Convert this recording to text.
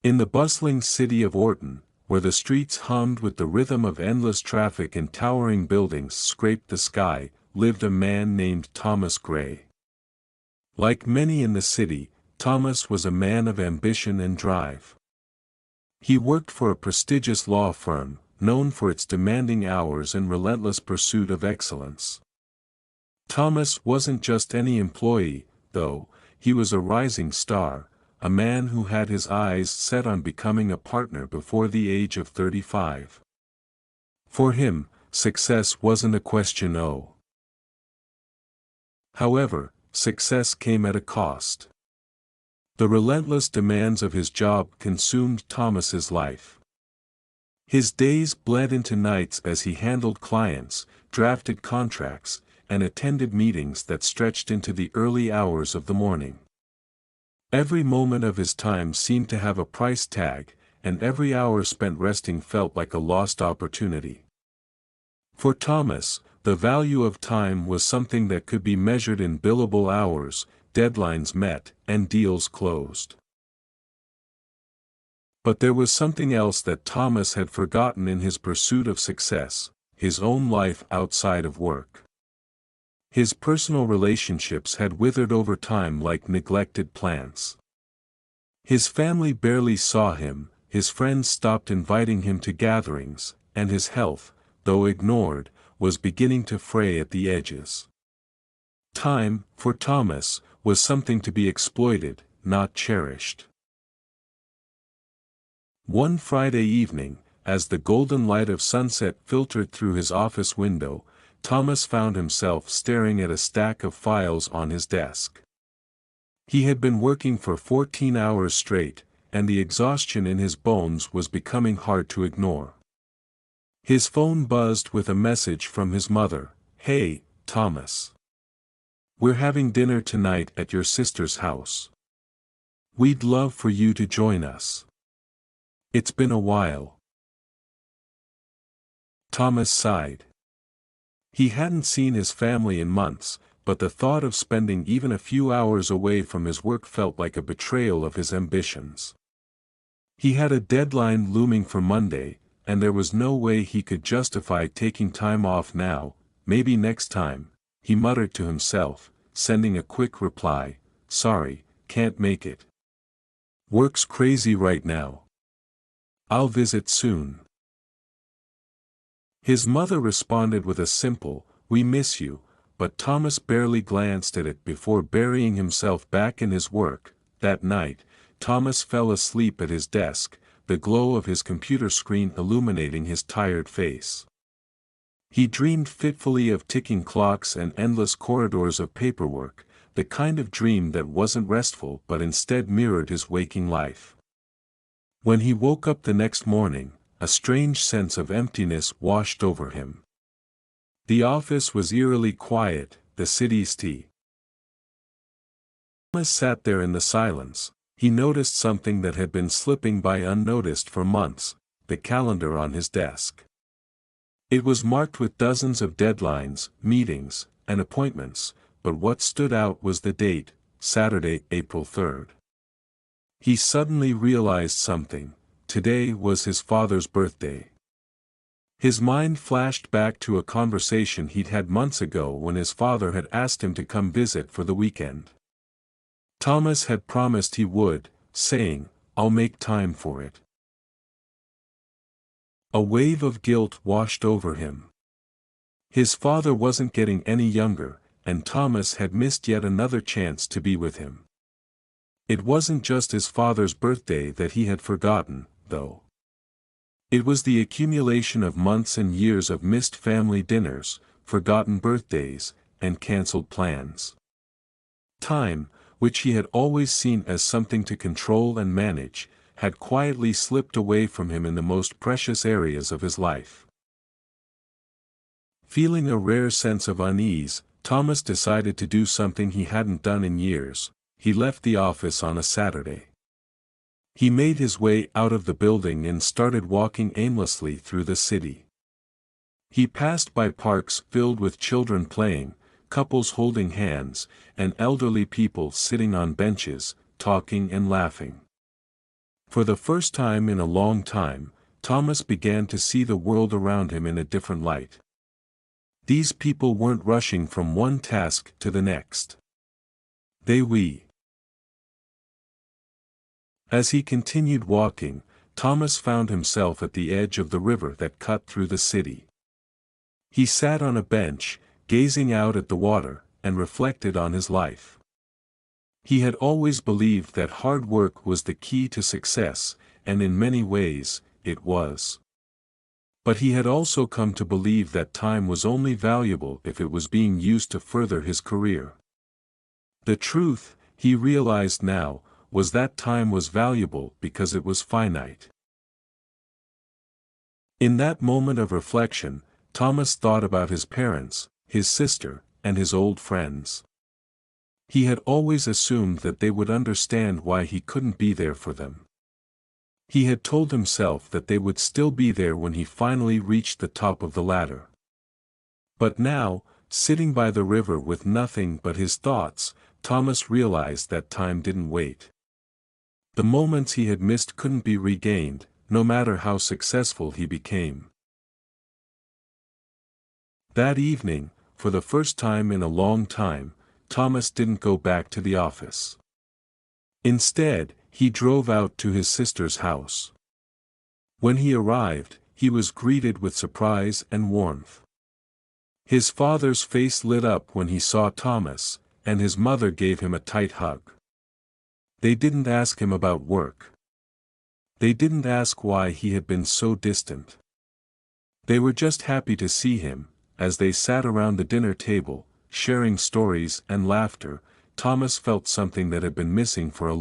In the bustling city of Orton, where the streets hummed with the rhythm of endless traffic and towering buildings scraped the sky, lived a man named Thomas Gray. Like many in the city, Thomas was a man of ambition and drive. He worked for a prestigious law firm, known for its demanding hours and relentless pursuit of excellence. Thomas wasn't just any employee, though. He was a rising star, a man who had his eyes set on becoming a partner before the age of 35. For him, success wasn't a question of. However, success came at a cost. The relentless demands of his job consumed Thomas's life. His days bled into nights as he handled clients, drafted contracts, and attended meetings that stretched into the early hours of the morning. Every moment of his time seemed to have a price tag, and every hour spent resting felt like a lost opportunity. For Thomas, the value of time was something that could be measured in billable hours, deadlines met, and deals closed. But there was something else that Thomas had forgotten in his pursuit of success: his own life outside of work. His personal relationships had withered over time like neglected plants. His family barely saw him, his friends stopped inviting him to gatherings, and his health, though ignored, was beginning to fray at the edges. Time, for Thomas, was something to be exploited, not cherished. One Friday evening, as the golden light of sunset filtered through his office window, Thomas found himself staring at a stack of files on his desk. He had been working for 14 hours straight, and the exhaustion in his bones was becoming hard to ignore. His phone buzzed with a message from his mother. "Hey, Thomas. We're having dinner tonight at your sister's house. We'd love for you to join us. It's been a while." Thomas sighed. He hadn't seen his family in months, but the thought of spending even a few hours away from his work felt like a betrayal of his ambitions. He had a deadline looming for Monday, and there was no way he could justify taking time off now. "Maybe next time," he muttered to himself, sending a quick reply, "Sorry, can't make it. Work's crazy right now. I'll visit soon." His mother responded with a simple, "We miss you," but Thomas barely glanced at it before burying himself back in his work. That night, Thomas fell asleep at his desk, the glow of his computer screen illuminating his tired face. He dreamed fitfully of ticking clocks and endless corridors of paperwork, the kind of dream that wasn't restful but instead mirrored his waking life. When he woke up the next morning, a strange sense of emptiness washed over him. The office was eerily quiet, the city's tea. Thomas sat there in the silence. He noticed something that had been slipping by unnoticed for months: the calendar on his desk. It was marked with dozens of deadlines, meetings, and appointments, but what stood out was the date: Saturday, April 3rd. He suddenly realized something. Today was his father's birthday. His mind flashed back to a conversation he'd had months ago when his father had asked him to come visit for the weekend. Thomas had promised he would, saying, "I'll make time for it." A wave of guilt washed over him. His father wasn't getting any younger, and Thomas had missed yet another chance to be with him. It wasn't just his father's birthday that he had forgotten, though. It was the accumulation of months and years of missed family dinners, forgotten birthdays, and cancelled plans. Time, which he had always seen as something to control and manage, had quietly slipped away from him in the most precious areas of his life. Feeling a rare sense of unease, Thomas decided to do something he hadn't done in years. He left the office on a Saturday. He made his way out of the building and started walking aimlessly through the city. He passed by parks filled with children playing, couples holding hands, and elderly people sitting on benches, talking and laughing. For the first time in a long time, Thomas began to see the world around him in a different light. These people weren't rushing from one task to the next. We. As he continued walking, Thomas found himself at the edge of the river that cut through the city. He sat on a bench, gazing out at the water, and reflected on his life. He had always believed that hard work was the key to success, and in many ways, it was. But he had also come to believe that time was only valuable if it was being used to further his career. The truth, he realized now, was that time was valuable because it was finite. In that moment of reflection, Thomas thought about his parents, his sister, and his old friends. He had always assumed that they would understand why he couldn't be there for them. He had told himself that they would still be there when he finally reached the top of the ladder. But now, sitting by the river with nothing but his thoughts, Thomas realized that time didn't wait. The moments he had missed couldn't be regained, no matter how successful he became. That evening, for the first time in a long time, Thomas didn't go back to the office. Instead, he drove out to his sister's house. When he arrived, he was greeted with surprise and warmth. His father's face lit up when he saw Thomas, and his mother gave him a tight hug. They didn't ask him about work. They didn't ask why he had been so distant. They were just happy to see him. As they sat around the dinner table, sharing stories and laughter, Thomas felt something that had been missing for a